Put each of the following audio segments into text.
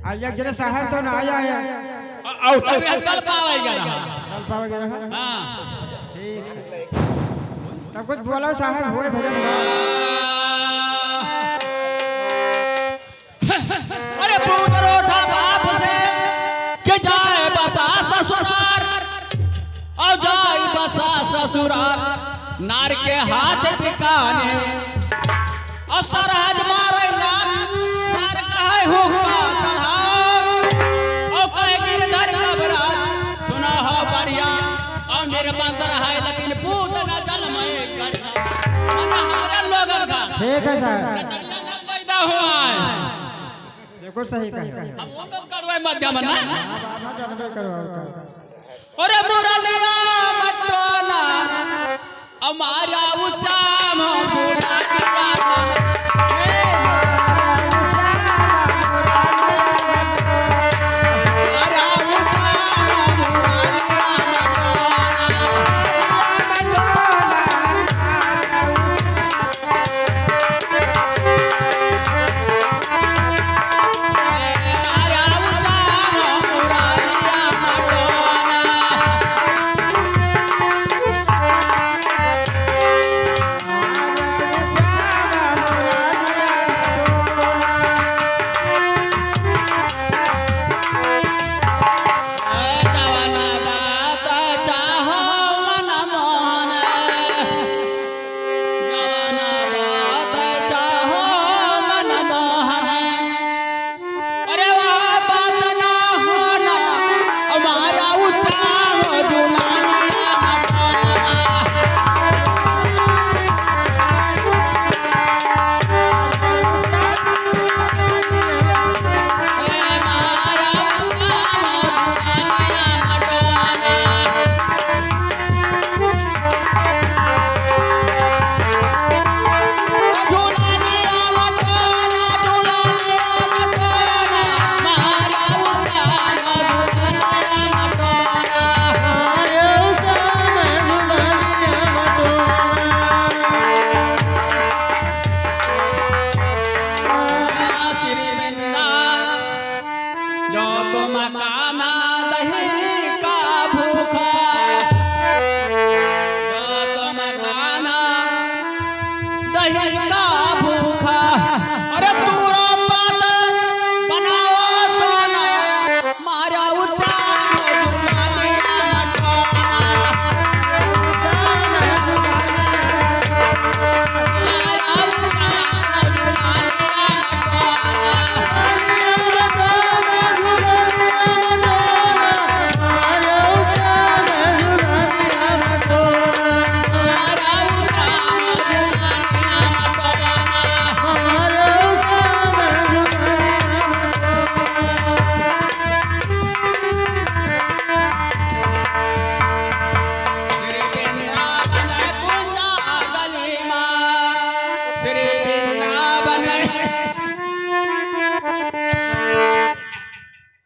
आया जरा साहब तो ना आया है और तो दल पावेगा हां ठीक है तब कुछ बोलो साहब होए भजन अरे पुत्र उठा बाप से के जाए बसा ससुराल और जाए बसा ससुराल नार के हाथ ठिकाने और सरहद मारे लात सर कहे हुक्का चढ़ाओ और कहे गिरधर कबरात सुना हो बढ़िया और निर्बंध है लेकिन पूत न जल में गढ़ा मना हमारे लोगन का ठीक है साहब पैदा हुआ है देखो सही कहे हम वो लोग करवाए मध्यम ना बाबा जानबे करवाओ अरे मुरलिया मटोना हमारा उसाम भूला किया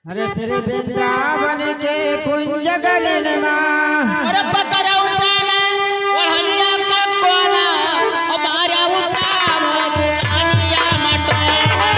अरे श्री वृंदावन के कुंज गलन में अरे पकड़ा उताना ओढ़निया का कोना हमारा उताना दुल्हनिया मटोना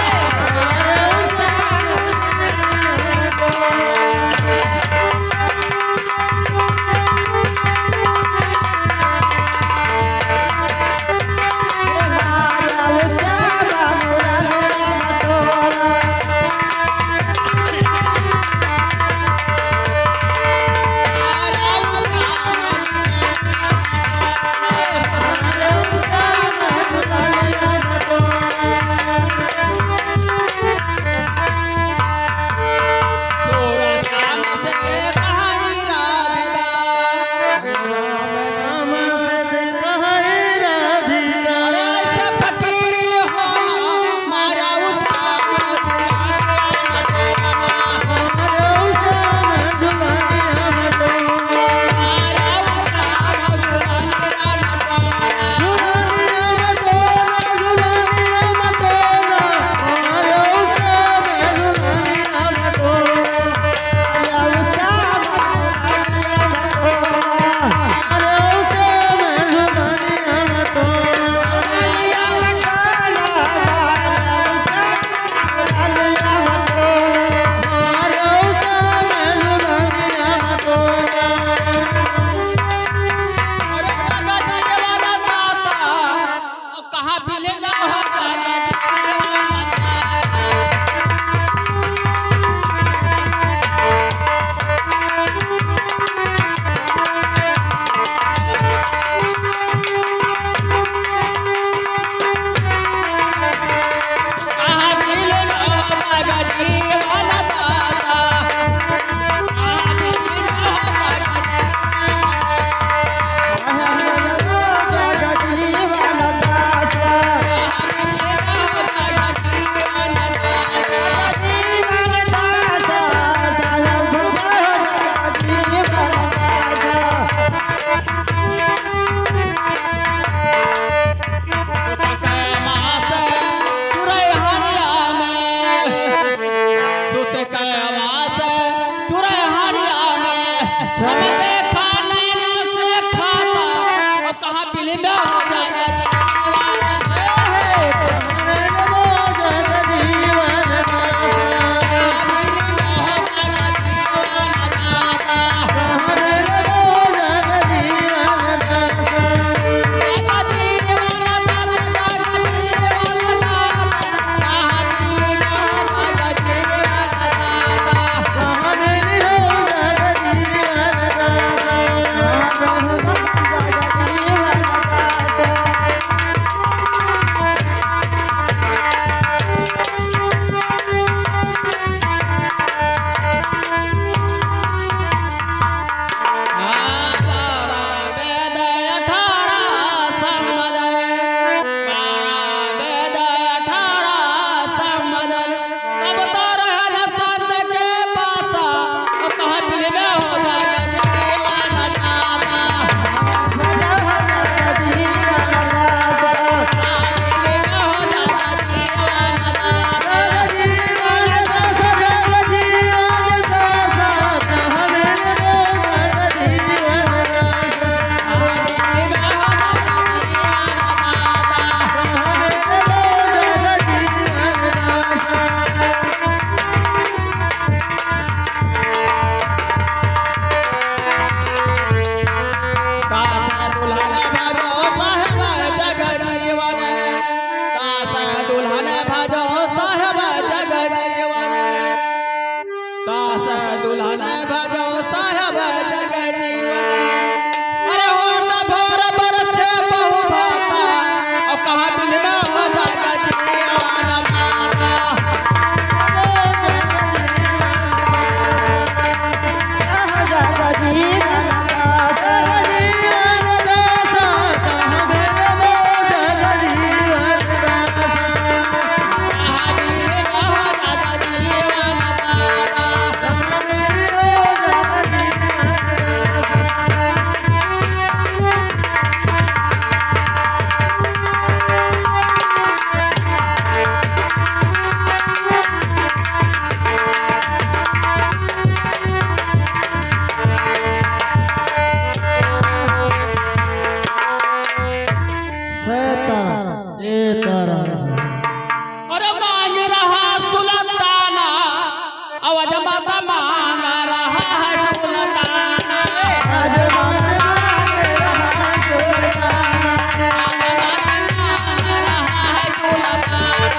हम देखा नैना से खाता और कहाँ बिल में हो जाएगा दुल्हन भजो साहब जग जीवन अरे हो न भोर बरसे बहु भाता और कहाँ बिल में हो जाएगा जीवन अरे मांग रहा सुल्ताना आवाज माता मांग रहा है सुल्ताना आज मांग रहा है सुल्ताना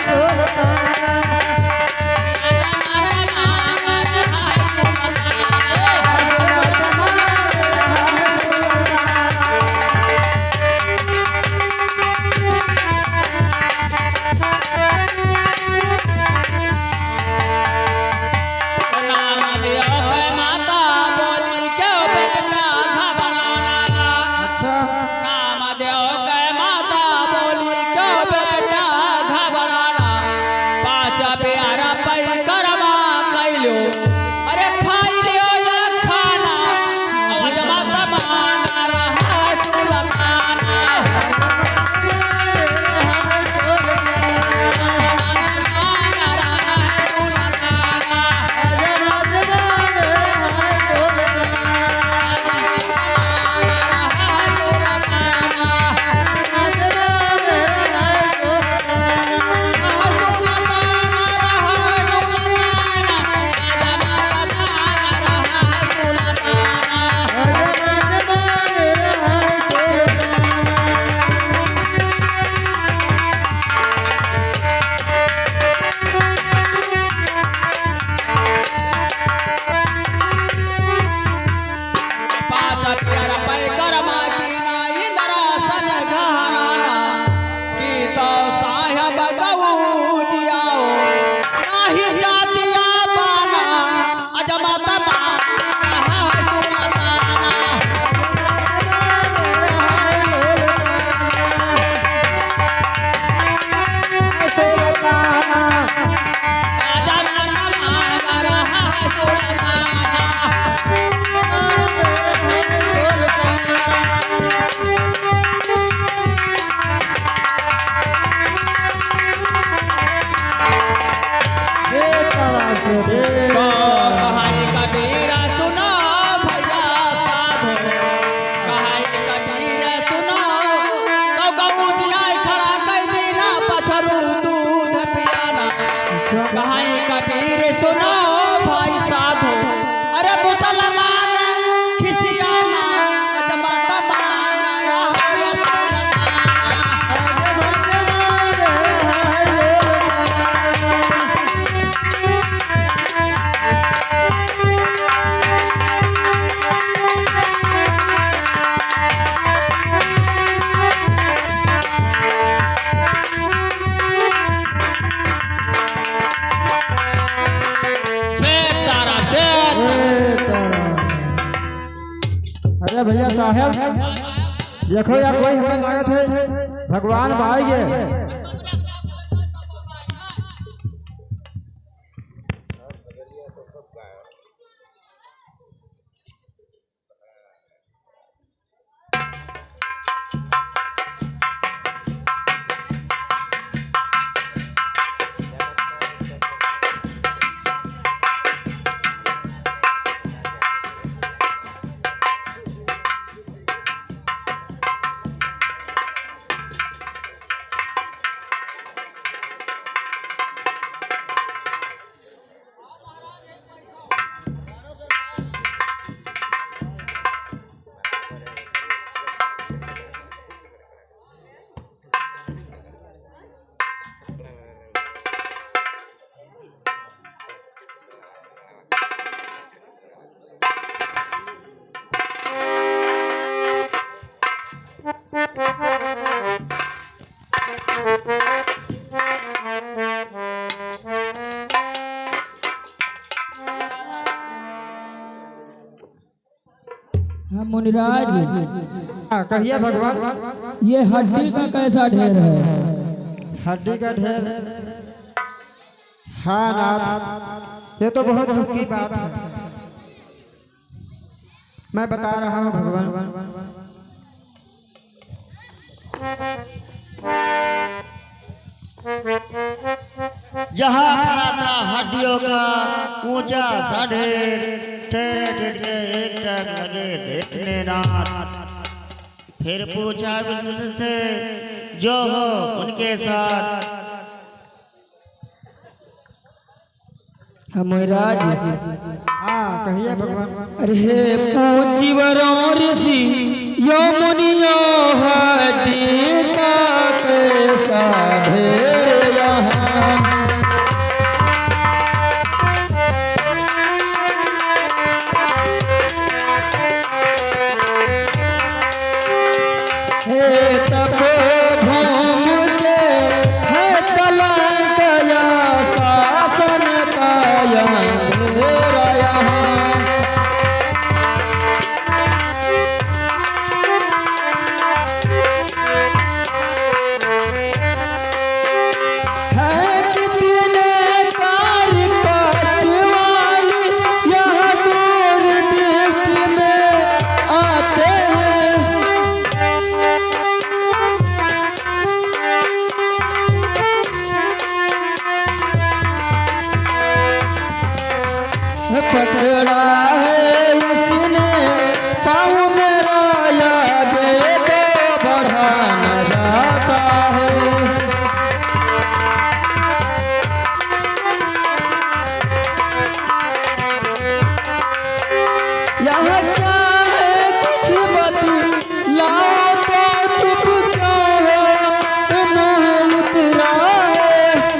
Thank you. सुनो भाई साधु, अरे मुसलमान खिसियाना अजमत मान रहा रे अरे भैया साहब देखो यार कोई हमें लागत है भगवान आएंगे। हाँ मुनिराज, कहिए भगवान। ये हड्डी का कैसा ढेर है? हड्डी का ढेर? हाँ नाथ, ये तो बहुत दुख की बात है। मैं बता रहा हूँ भगवान। जहाँ खड़ा था हड्डियों का ऊंचा सा ढेर, ठहरे ठहरे एक टक लगे देखने नाथ। फिर पूछा विष्णु से जो हो उनके साथ। हाँ मुनिराज, हाँ कहिए भगवान। अरे पूज्यवरों ऋषि यो मुनियो हड्डी का कैसा ढेर यहाँ। हे